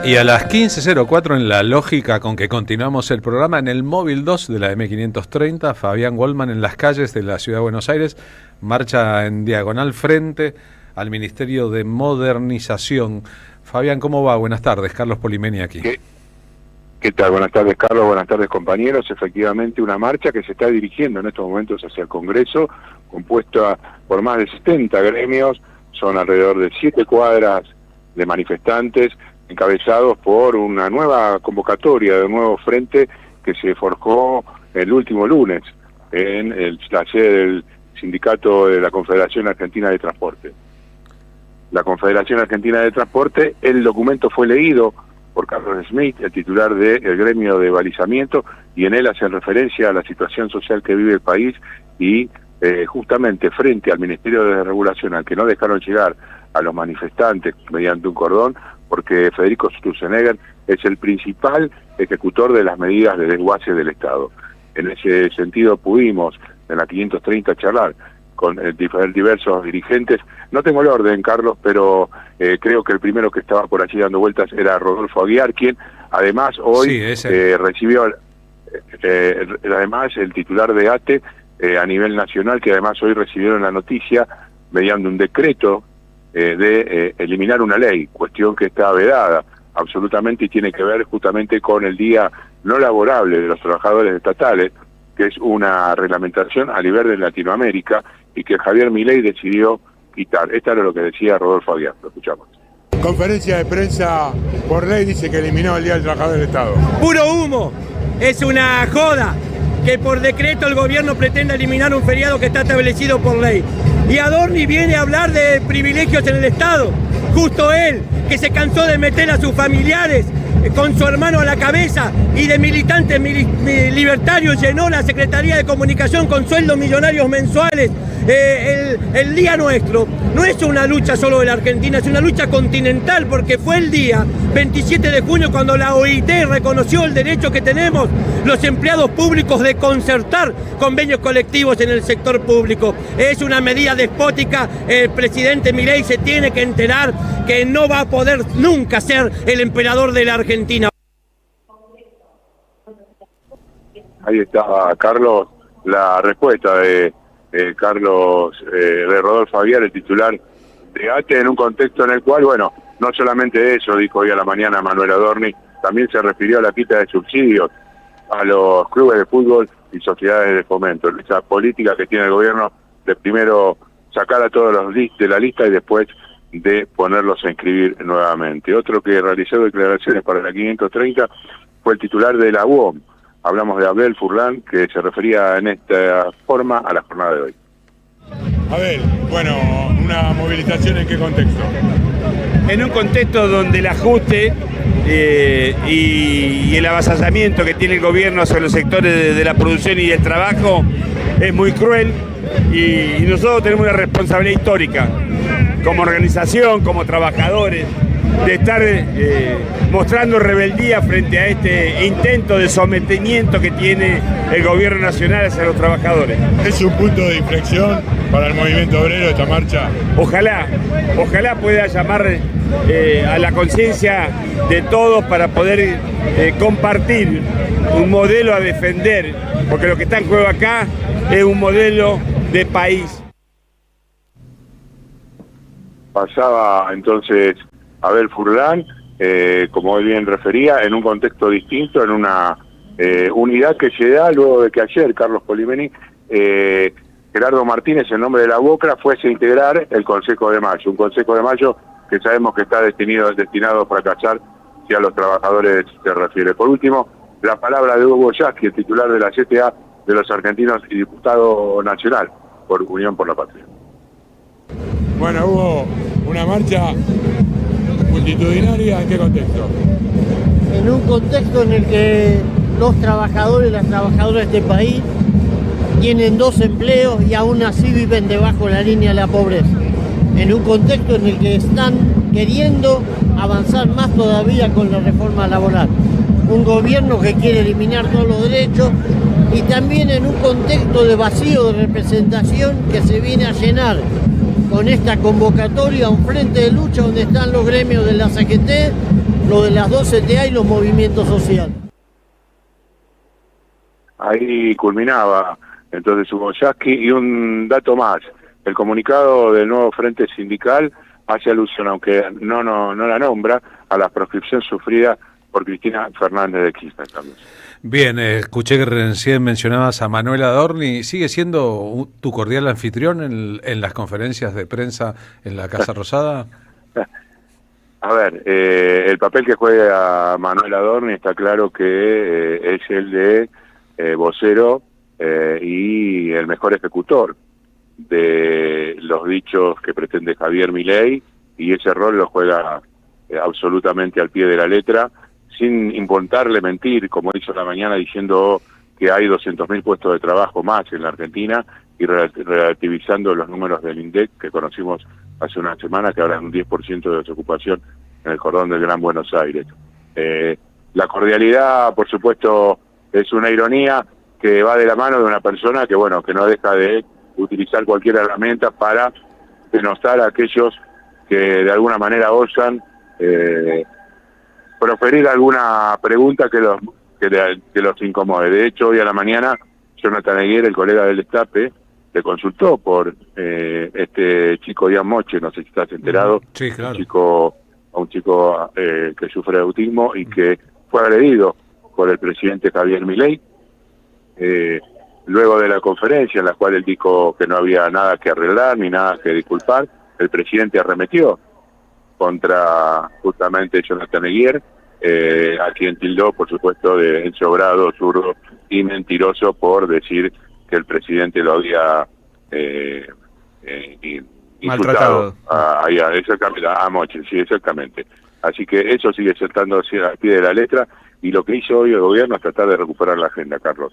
Y a las 15:04, en la lógica con que continuamos el programa, en el móvil 2 de la M530, Fabián Goldman en las calles de la Ciudad de Buenos Aires, marcha en diagonal frente al Ministerio de Modernización. Fabián, ¿cómo va? Buenas tardes, Carlos Polimeni aquí. ¿Qué tal? Buenas tardes, Carlos. Buenas tardes, compañeros. Efectivamente, una marcha que se está dirigiendo en estos momentos hacia el Congreso, compuesta por más de 70 gremios, son alrededor de 7 cuadras de manifestantes, encabezados por una nueva convocatoria de un nuevo frente que se forjó el último lunes en la sede del sindicato de la Confederación Argentina de Transporte. La Confederación Argentina de Transporte, el documento fue leído por Carlos Smith, el titular del gremio de balizamiento, y en él hacen referencia a la situación social que vive el país y justamente frente al Ministerio de Regulación, al que no dejaron llegar a los manifestantes mediante un cordón, porque Federico Sturzenegger es el principal ejecutor de las medidas de desguace del Estado. En ese sentido pudimos, en la 530, charlar con diversos dirigentes. No tengo el orden, Carlos, pero creo que el primero que estaba por allí dando vueltas era Rodolfo Aguiar, quien además hoy recibió, además el titular de ATE a nivel nacional, que además hoy recibieron la noticia mediante un decreto de eliminar una ley, cuestión que está vedada absolutamente y tiene que ver justamente con el día no laborable de los trabajadores estatales, que es una reglamentación a nivel de Latinoamérica y que Javier Milei decidió quitar. Esto era lo que decía Rodolfo Aguiar, lo escuchamos. Conferencia de prensa por ley dice que eliminó el Día del Trabajador del Estado. ¡Puro humo! Es una joda que por decreto el gobierno pretenda eliminar un feriado que está establecido por ley. Y Adorni viene a hablar de privilegios en el Estado. Justo él, que se cansó de meter a sus familiares con su hermano a la cabeza y de militantes libertarios, llenó la Secretaría de Comunicación con sueldos millonarios mensuales. El día nuestro no es una lucha solo de la Argentina, es una lucha continental, porque fue el día 27 de junio cuando la OIT reconoció el derecho que tenemos los empleados públicos de concertar convenios colectivos en el sector público. Es una medida despótica. El presidente Milei se tiene que enterar que no va a poder nunca ser el emperador de la Argentina. Ahí estaba, Carlos, la respuesta de Rodolfo Aguiar, el titular de ATE, en un contexto en el cual, bueno, no solamente eso, dijo hoy a la mañana Manuel Adorni, también se refirió a la quita de subsidios a los clubes de fútbol y sociedades de fomento, esa política que tiene el gobierno de primero sacar a todos los de la lista y después de ponerlos a inscribir nuevamente. Otro que realizó declaraciones para la 530 fue el titular de la UOM. Hablamos de Abel Furlan, que se refería en esta forma a la jornada de hoy. Abel, bueno, ¿una movilización en qué contexto? En un contexto donde el ajuste y el avasallamiento que tiene el gobierno hacia los sectores de la producción y del trabajo es muy cruel, y nosotros tenemos una responsabilidad histórica como organización, como trabajadores, de estar mostrando rebeldía frente a este intento de sometimiento que tiene el gobierno nacional hacia los trabajadores. ¿Es un punto de inflexión para el movimiento obrero esta marcha? Ojalá pueda llamar a la conciencia de todos para poder compartir un modelo a defender, porque lo que está en juego acá es un modelo de país. Pasaba entonces Abel Furlan, como él bien refería, en un contexto distinto, en una unidad que se da luego de que ayer Carlos Polimeni, Gerardo Martínez, en nombre de la UOCRA, fuese a integrar el Consejo de Mayo, un Consejo de Mayo que sabemos que está destinado a fracasar si a los trabajadores se refiere. Por último, la palabra de Hugo Yasky, el titular de la CTA de los argentinos y diputado nacional por Unión por la Patria. Bueno, hubo una marcha multitudinaria, ¿en qué contexto? En un contexto en el que los trabajadores y las trabajadoras de este país tienen 2 empleos y aún así viven debajo de la línea de la pobreza. En un contexto en el que están queriendo avanzar más todavía con la reforma laboral. Un gobierno que quiere eliminar todos los derechos, y también en un contexto de vacío de representación que se viene a llenar con esta convocatoria a un frente de lucha donde están los gremios de la CGT, lo de las 12 TA y los movimientos sociales. Ahí culminaba entonces Hugo Yasky, y un dato más: el comunicado del nuevo Frente Sindical hace alusión, aunque no la nombra, a la proscripción sufrida por Cristina Fernández de Kirchner también. Bien, escuché que recién mencionabas a Manuel Adorni. ¿Sigue siendo tu cordial anfitrión en las conferencias de prensa en la Casa Rosada? A ver, el papel que juega Manuel Adorni está claro que es el de vocero y el mejor ejecutor de los dichos que pretende Javier Milei, y ese rol lo juega absolutamente al pie de la letra, sin importarle mentir, como hizo la mañana diciendo que hay 200.000 puestos de trabajo más en la Argentina, y relativizando los números del INDEC que conocimos hace una semana, que hablan de un 10% de desocupación en el cordón del Gran Buenos Aires. La cordialidad, por supuesto, es una ironía que va de la mano de una persona que, bueno, que no deja de utilizar cualquier herramienta para denostar a aquellos que de alguna manera osan proferir alguna pregunta que los incomode. De hecho, hoy a la mañana, Jonathan Eguer, el colega del Destape, le consultó por este chico Ian Moche, no sé si estás enterado, sí, claro. un chico que sufre de autismo y que fue agredido por el presidente Javier Milei, luego de la conferencia en la cual él dijo que no había nada que arreglar ni nada que disculpar. El presidente arremetió contra justamente Jonathan Eguer, a quien tildó, por supuesto, de ensobrado, zurdo y mentiroso por decir que el presidente lo había insultado a Moche, sí, exactamente. Así que eso sigue saltando al pie de la letra, y lo que hizo hoy el gobierno es tratar de recuperar la agenda, Carlos.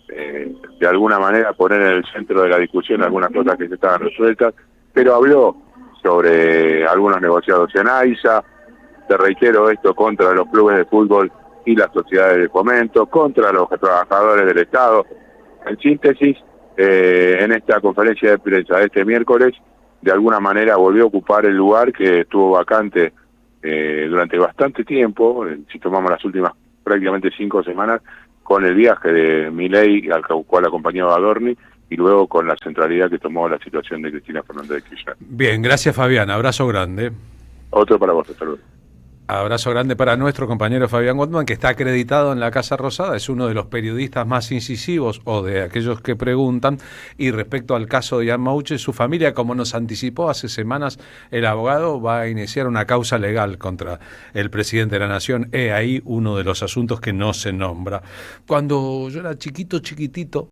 De alguna manera poner en el centro de la discusión algunas cosas que se estaban resueltas, pero habló sobre algunos negociados en AISA. Te reitero esto: contra los clubes de fútbol y las sociedades de fomento, contra los trabajadores del Estado. En síntesis, en esta conferencia de prensa de este miércoles, de alguna manera volvió a ocupar el lugar que estuvo vacante durante bastante tiempo, si tomamos las últimas prácticamente 5 semanas, con el viaje de Milei, al cual acompañaba Adorni, y luego con la centralidad que tomó la situación de Cristina Fernández de Kirchner. Bien, gracias Fabián, abrazo grande. Otro para vos, hasta luego. Abrazo grande para nuestro compañero Fabián Goldman, que está acreditado en la Casa Rosada, es uno de los periodistas más incisivos o de aquellos que preguntan. Y respecto al caso de Ian Moche, su familia, como nos anticipó hace semanas el abogado, va a iniciar una causa legal contra el presidente de la Nación. Ahí uno de los asuntos que no se nombra. Cuando yo era chiquitito,